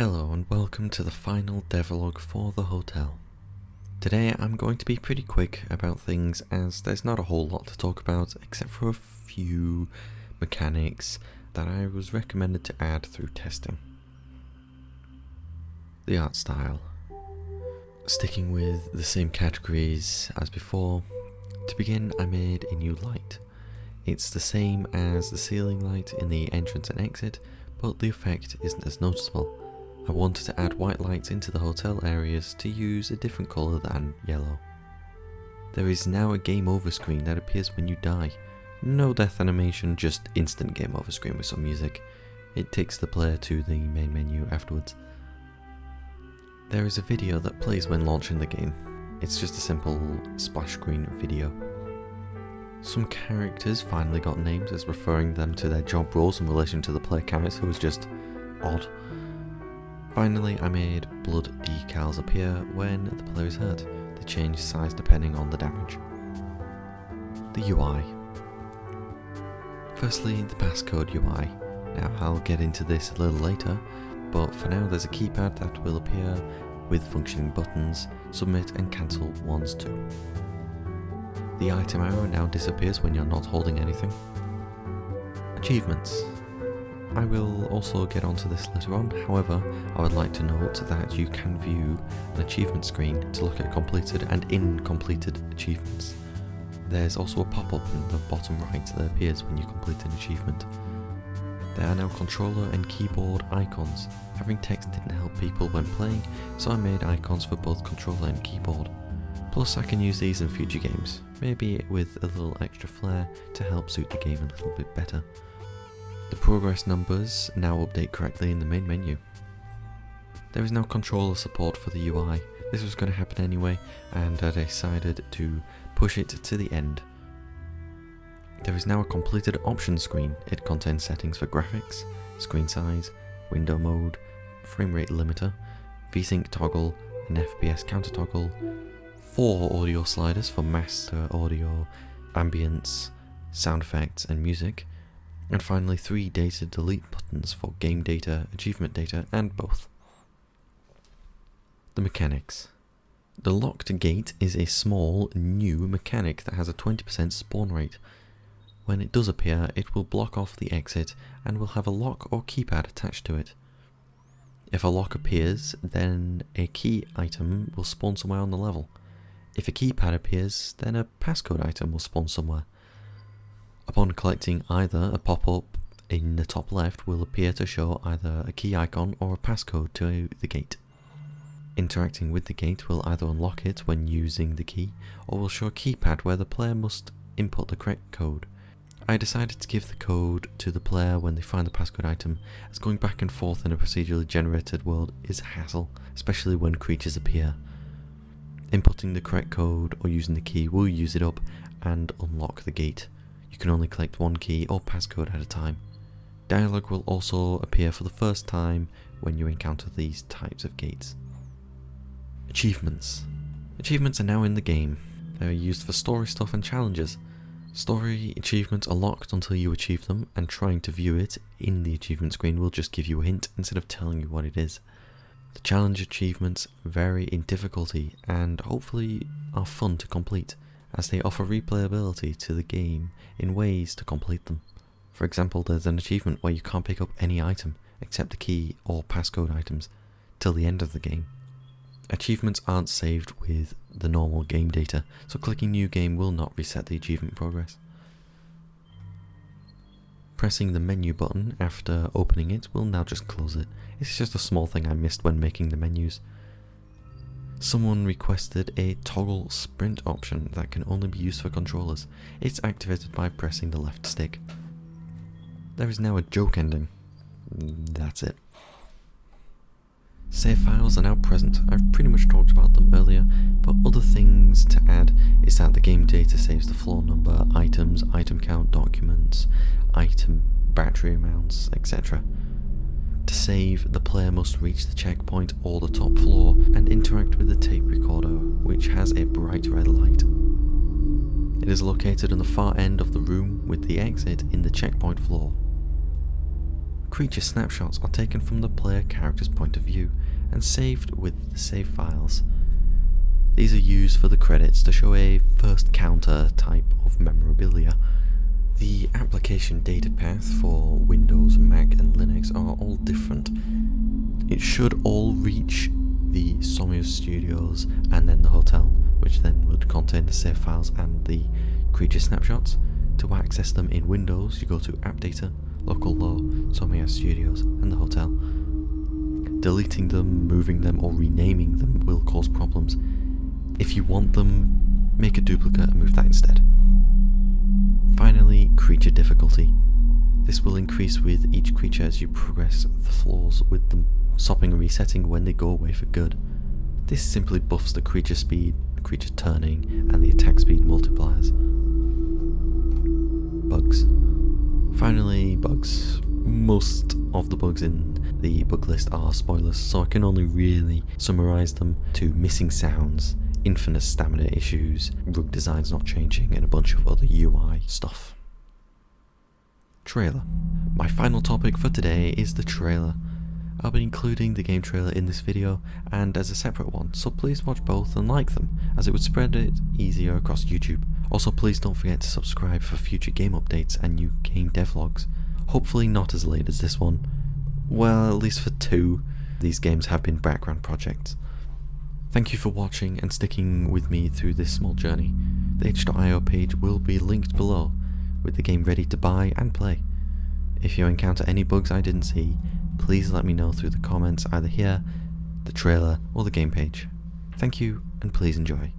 Hello and welcome to the final devlog for the hotel. Today I'm going to be pretty quick about things as there's not a whole lot to talk about except for a few mechanics that I was recommended to add through testing. The art style. Sticking with the same categories as before, to begin I made a new light. It's the same as the ceiling light in the entrance and exit, but the effect isn't as noticeable. I wanted to add white lights into the hotel areas to use a different colour than yellow. There is now a game over screen that appears when you die. No death animation, just instant game over screen with some music. It takes the player to the main menu afterwards. There is a video that plays when launching the game. It's just a simple splash screen video. Some characters finally got names as referring them to their job roles in relation to the player character, who was just odd. Finally, I made blood decals appear when the player is hurt. They change size depending on the damage. The UI. Firstly, the passcode UI. Now, I'll get into this a little later, but for now there's a keypad that will appear with functioning buttons, submit and cancel ones too. The item arrow now disappears when you're not holding anything. Achievements. I will also get onto this later on, however, I would like to note that you can view an achievement screen to look at completed and incompleted achievements. There's also a pop-up in the bottom right that appears when you complete an achievement. There are now controller and keyboard icons. Having text didn't help people when playing, so I made icons for both controller and keyboard. Plus I can use these in future games, maybe with a little extra flair to help suit the game a little bit better. The progress numbers now update correctly in the main menu. There is now controller support for the UI. This was going to happen anyway, and I decided to push it to the end. There is now a completed options screen. It contains settings for graphics, screen size, window mode, frame rate limiter, VSync toggle, an FPS counter toggle, 4 audio sliders for master audio, ambience, sound effects and music, and finally 3 data delete buttons for game data, achievement data, and both. The mechanics. The locked gate is a small, new mechanic that has a 20% spawn rate. When it does appear, it will block off the exit and will have a lock or keypad attached to it. If a lock appears, then a key item will spawn somewhere on the level. If a keypad appears, then a passcode item will spawn somewhere. Upon collecting either, a pop-up in the top left will appear to show either a key icon or a passcode to the gate. Interacting with the gate will either unlock it when using the key, or will show a keypad where the player must input the correct code. I decided to give the code to the player when they find the passcode item, as going back and forth in a procedurally generated world is a hassle, especially when creatures appear. Inputting the correct code or using the key will use it up and unlock the gate. You can only collect one key or passcode at a time. Dialogue will also appear for the first time when you encounter these types of gates. Achievements. Achievements are now in the game. They are used for story stuff and challenges. Story achievements are locked until you achieve them, and trying to view it in the achievement screen will just give you a hint instead of telling you what it is. The challenge achievements vary in difficulty and hopefully are fun to complete, as they offer replayability to the game in ways to complete them. For example, there's an achievement where you can't pick up any item except the key or passcode items till the end of the game. Achievements aren't saved with the normal game data, so clicking new game will not reset the achievement progress. Pressing the menu button after opening it will now just close it. It's just a small thing I missed when making the menus. Someone requested a toggle sprint option that can only be used for controllers. It's activated by pressing the left stick. There is now a joke ending. That's it. Save files are now present. I've pretty much talked about them earlier, but other things to add is that the game data saves the floor number, items, item count, documents, item battery amounts, etc. To save, the player must reach the checkpoint or the top floor and interact with the tape recorder, which has a bright red light. It is located on the far end of the room with the exit in the checkpoint floor. creature snapshots are taken from the player character's point of view and saved with the save files. These are used for the credits to show a first counter type of memorabilia. The application data path for Windows, Mac and Linux are all different. It should all reach the Somia Studios and then the hotel, which then would contain the save files and the creature snapshots. To access them in Windows, you go to App Data, Local Law, Somia Studios and the hotel. Deleting them, moving them or renaming them will cause problems. If you want them, make a duplicate and move that instead. Finally, creature difficulty. This will increase with each creature as you progress the floors with them, stopping and resetting when they go away for good. This simply buffs the creature speed, creature turning, and the attack speed multipliers. Bugs. Finally, bugs. Most of the bugs in the bug list are spoilers, so I can only really summarise them to missing sounds, infinite stamina issues, rug designs not changing, and a bunch of other UI stuff. Trailer. My final topic for today is the trailer. I'll be including the game trailer in this video and as a separate one, so please watch both and like them, as it would spread it easier across YouTube. Also, please don't forget to subscribe for future game updates and new game devlogs. Hopefully not as late as this one. Well, at least for 2. These games have been background projects. Thank you for watching and sticking with me through this small journey. The itch.io page will be linked below, with the game ready to buy and play. If you encounter any bugs I didn't see, please let me know through the comments either here, the trailer, or the game page. Thank you, and please enjoy.